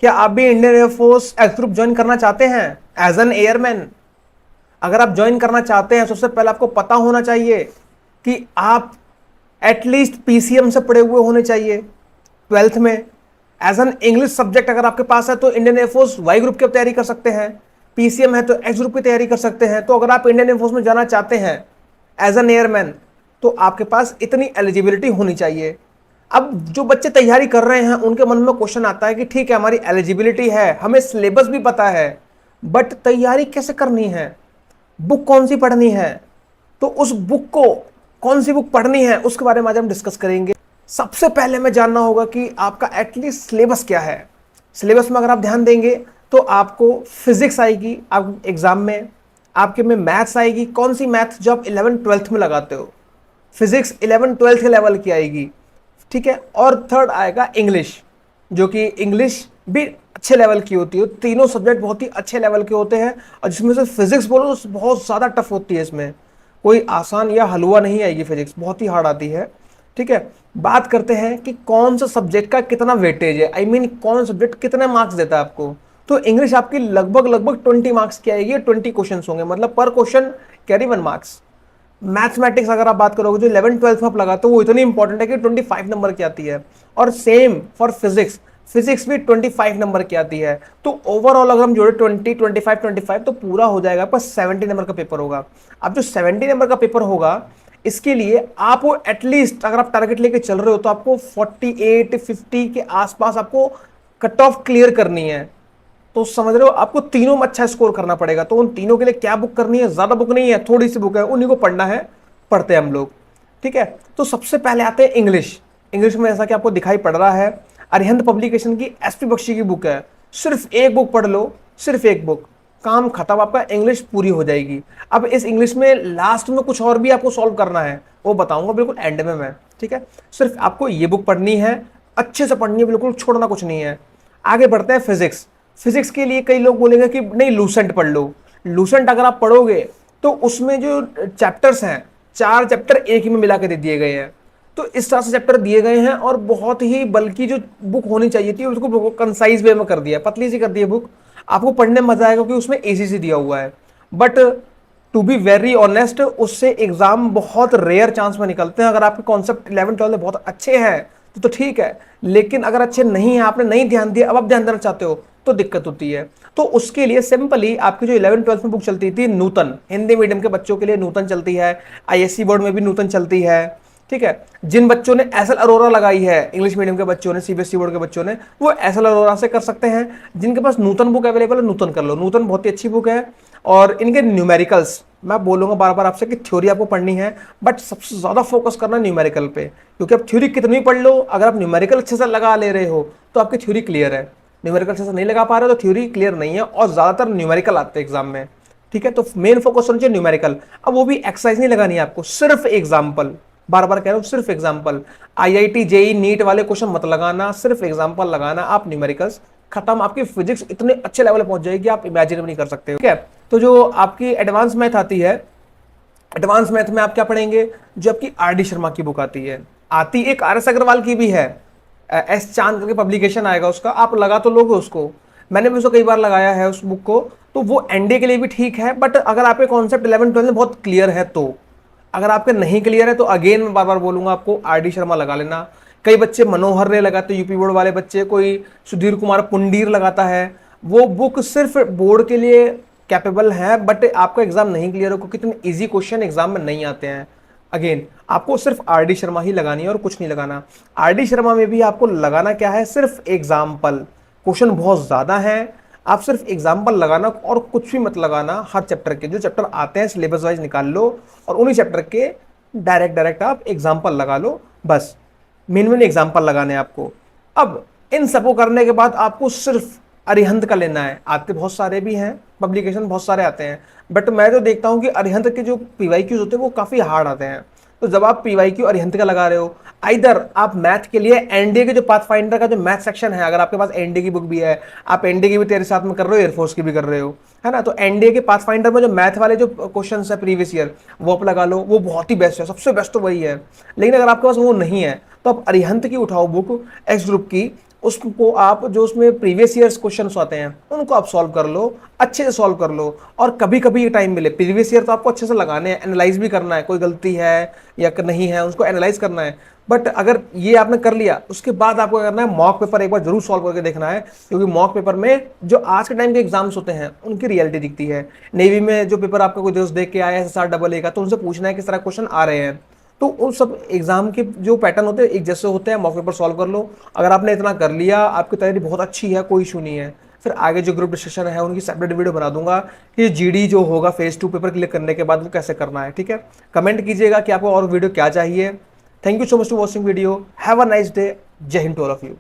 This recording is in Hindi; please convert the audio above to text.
क्या आप भी Indian air force x group join करना चाहते हैं एज एन एयरमैन? अगर आप ज्वाइन करना चाहते हैं, सबसे पहले आपको पता होना चाहिए कि आप एटलीस्ट पीसीएम से पढ़े हुए होने चाहिए 12th में। एज एन इंग्लिश सब्जेक्ट अगर आपके पास है तो इंडियन एयरफोर्स वाई ग्रुप की तैयारी कर सकते हैं, पीसीएम है तो एक्स ग्रुप की तैयारी कर सकते हैं। तो अगर आप इंडियन एयरफोर्स में जाना चाहते हैं एज एन एयरमैन, तो आपके पास इतनी एलिजिबिलिटी होनी चाहिए। अब जो बच्चे तैयारी कर रहे हैं उनके मन में क्वेश्चन आता है कि ठीक है, हमारी एलिजिबिलिटी है, हमें सिलेबस भी पता है, बट तैयारी कैसे करनी है, बुक कौन सी पढ़नी है, तो उस बुक को कौन सी बुक पढ़नी है उसके बारे में आज हम डिस्कस करेंगे। सबसे पहले हमें जानना होगा कि आपका एटलीस्ट सिलेबस क्या है। सिलेबस में अगर आप ध्यान देंगे तो आपको फिजिक्स आएगी आप एग्जाम में, आपके में मैथ्स आएगी। कौन सी मैथ? जो आप 11th 12th में लगाते हो, फिजिक्स 11th 12th के लेवल की आएगी, ठीक है। और थर्ड आएगा इंग्लिश, जो कि इंग्लिश भी अच्छे लेवल की होती है। तीनों सब्जेक्ट बहुत ही अच्छे लेवल के होते हैं, और जिसमें से फिजिक्स बोलो तो बहुत ज़्यादा टफ होती है। इसमें कोई आसान या हलवा नहीं आएगी, फिजिक्स बहुत ही हार्ड आती है, ठीक है। बात करते हैं कि कौन सा सब्जेक्ट का कितना वेटेज है, आई मीन कौन सा सब्जेक्ट कितने मार्क्स देता है आपको। तो इंग्लिश आपकी लगभग लगभग 20 मार्क्स की आएगी, 20 क्वेश्चन होंगे, मतलब पर क्वेश्चन कैरी 1 मार्क्स। मैथमेटिक्स अगर आप बात करोगे जो 11th 12th में आप लगाते हो वो इतनी इंपॉर्टेंट है कि 25 नंबर की आती है। और सेम फॉर फिजिक्स, फिजिक्स भी 25 नंबर की आती है। तो ओवरऑल अगर हम जोड़े 20 25 25 तो पूरा हो जाएगा, पर 70 नंबर का पेपर होगा। अब जो 70 नंबर का पेपर होगा, इसके लिए आप एटलीस्ट अगर आप टारगेट लेके चल रहे हो तो आपको 48 50 के आसपास आपको कट ऑफ क्लियर करनी है। तो समझ रहे हो, आपको तीनों में अच्छा स्कोर करना पड़ेगा। तो उन तीनों के लिए क्या बुक करनी है? ज्यादा बुक नहीं है, थोड़ी सी बुक है, उन्हीं को पढ़ना है, पढ़ते हैं हम लोग, ठीक है। तो सबसे पहले आते हैं इंग्लिश। इंग्लिश में जैसा कि आपको दिखाई पड़ रहा है, अरिहंत पब्लिकेशन की एसपी बख्शी की बुक है। सिर्फ एक बुक पढ़ लो, सिर्फ एक बुक, काम खत्म, आपका इंग्लिश पूरी हो जाएगी। अब इस इंग्लिश में लास्ट में कुछ और भी आपको सॉल्व करना है, वो बताऊंगा बिल्कुल एंड में मैं, ठीक है। सिर्फ आपको ये बुक पढ़नी है, अच्छे से पढ़नी है, बिल्कुल छोड़ना कुछ नहीं है। आगे बढ़ते हैं फिजिक्स। फिजिक्स के लिए कई लोग बोलेंगे कि नहीं लूसेंट पढ़ लो। लूसेंट अगर आप पढ़ोगे तो उसमें जो चैप्टर्स हैं, 4 चैप्टर एक ही में मिला के दे दिए गए हैं। तो इस तरह से चैप्टर दिए गए हैं, और बहुत ही बल्कि जो बुक होनी चाहिए थी उसको कंसाइज वे में कर दिया, पतली सी कर दी है बुक। आपको पढ़ने में मजा आएगा क्योंकि उसमें एसीसी दिया हुआ है। But to be very honest, उससे एग्जाम बहुत रेयर चांस में निकलते हैं। अगर आपके कॉन्सेप्ट 11 12 में बहुत अच्छे हैं तो ठीक है, लेकिन अगर अच्छे नहीं है, आपने नहीं ध्यान दिया, अब आप ध्यान देना चाहते हो तो दिक्कत होती है। तो उसके लिए सिंपली आपकी जो 11 12 में बुक चलती थी नूतन, हिंदी मीडियम के बच्चों के लिए नूतन चलती है, आईएससी बोर्ड में भी नूतन चलती है, ठीक है। जिन बच्चों ने एसएल अरोरा लगाई है, इंग्लिश मीडियम के बच्चों ने, सीबीएसई बोर्ड के बच्चों ने, वो एसएल अरोरा से कर सकते हैं। जिनके पास नूतन बुक अवेलेबल है, नूतन कर लो, नूतन बहुत ही अच्छी बुक है। और इनके न्यूमेरिकल्स, मैं बोलूंगा बार बार आपसे कि थ्योरी आपको पढ़नी है, बट सबसे ज्यादा फोकस करना न्यूमेरिकल पे, क्योंकि आप थ्योरी कितनी पढ़ लो, अगर आप न्यूमेरिकल अच्छे से लगा ले रहे हो तो आपकी थ्योरी क्लियर है। न्यूमेरिकल अच्छे से नहीं लगा पा रहे हो तो थ्योरी क्लियर नहीं है, और ज्यादातर न्यूमेरिकल आते हैं एग्जाम में, ठीक है। तो मेन फोकस होना चाहिए न्यूमेरिकल। अब वो भी एक्सरसाइज नहीं लगानी है आपको, सिर्फ एग्जाम्पल, बार बार कह रहा हूं सिर्फ एग्जाम्पल। आईआईटी जेई नीट वाले क्वेश्चन मत लगाना, सिर्फ एग्जाम्पल लगाना। आप न्यूमेरिकल्स खत्म, आपकी फिजिक्स इतने अच्छे लेवल पे पहुंच जाएगी आप इमेजिन भी नहीं कर सकते, ठीक है। तो जो आपकी एडवांस मैथ आती है, एडवांस मैथ में आप क्या पढ़ेंगे? जो आपकी आरडी शर्मा की बुक आती है, आती एक आर एस अग्रवाल की भी है, एस चांद करके पब्लिकेशन आएगा उसका, आप लगा तो लोगे उसको, मैंने भी उसको कई बार लगाया है उस बुक को। तो वो एनडीए के लिए भी ठीक है, बट अगर आपके कॉन्सेप्ट 11 12 में बहुत क्लियर है तो। अगर आपके नहीं क्लियर है तो अगेन मैं बार बार बोलूंगा आपको आरडी शर्मा लगा लेना। कई बच्चे मनोहर ने लगाते, यूपी बोर्ड वाले बच्चे, कोई सुधीर कुमार पुंडीर लगाता है। वो बुक सिर्फ बोर्ड के लिए कैपेबल है, बट आपका एग्जाम नहीं क्लियर हो क्योंकि इतने इजी क्वेश्चन एग्जाम में नहीं आते हैं। अगेन आपको सिर्फ आरडी शर्मा ही लगानी है और कुछ नहीं लगाना। आरडी शर्मा में भी आपको लगाना क्या है? सिर्फ एग्जाम्पल। क्वेश्चन बहुत ज्यादा है, आप सिर्फ एग्जाम्पल लगाना और कुछ भी मत लगाना। हर चैप्टर के जो चैप्टर आते हैं सिलेबस वाइज निकाल लो, और उन्हीं चैप्टर के डायरेक्ट आप एग्जाम्पल लगा लो, बस मेन एग्जाम्पल लगाने हैं आपको। अब इन सबको करने के बाद आपको सिर्फ अरिहंत का लेना है। आपके बहुत सारे भी हैं, पब्लिकेशन बहुत सारे आते हैं, बट मैं तो देखता हूं कि अरिहंत के जो पीवाईक्यूज होते हैं वो काफी हार्ड आते हैं। तो जब आप पीवाईक्यू अरिहंत का लगा रहे हो, आइदर आप मैथ के लिए एनडीए के जो पाथफाइंडर का जो मैथ सेक्शन है, अगर आपके पास एनडीए की बुक भी है, आप एनडीए की भी तेरे साथ में कर रहे हो, एयरफोर्स की भी कर रहे हो, है ना, तो एनडीए के पाथफाइंडर में जो मैथ वाले जो क्वेश्चन है प्रीवियस ईयर, वो आप लगा लो, वो बहुत ही बेस्ट है, सबसे बेस्ट तो वही है। लेकिन अगर आपके पास वो नहीं है तो आप अरिहंत की उठाओ बुक, एक्स ग्रुप की, उसको आप जो उसमें प्रीवियस ईयर्स क्वेश्चंस आते हैं उनको आप सॉल्व कर लो, अच्छे से सॉल्व कर लो। और कभी कभी ये टाइम मिले, प्रीवियस ईयर तो आपको अच्छे से लगाने हैं, एनालाइज भी करना है, कोई गलती है या नहीं है उसको एनालाइज करना है। बट अगर ये आपने कर लिया, उसके बाद आपको करना है मॉक पेपर एक बार जरूर सॉल्व करके देखना है, क्योंकि मॉक पेपर में जो आज के टाइम के एग्जाम्स होते हैं उनकी रियलिटी दिखती है। नेवी में जो पेपर आपका कोई दोस्त देख के आया है SSR AA का, तो उनसे पूछना है किस तरह क्वेश्चन आ रहे हैं। तो उन सब एग्जाम के जो पैटर्न होते हैं एक जैसे होते हैं, मॉक पेपर सॉल्व कर लो। अगर आपने इतना कर लिया, आपकी तैयारी बहुत अच्छी है, कोई इशू नहीं है। फिर आगे जो ग्रुप डिस्कशन है उनकी सेपरेट वीडियो बना दूंगा कि GD जो होगा फेज 2 पेपर क्लियर करने के बाद वो कैसे करना है, ठीक है। कमेंट कीजिएगा कि आपको और वीडियो क्या चाहिए। Thank you so much to watching video. Have a nice day. Jai Hind to all of you.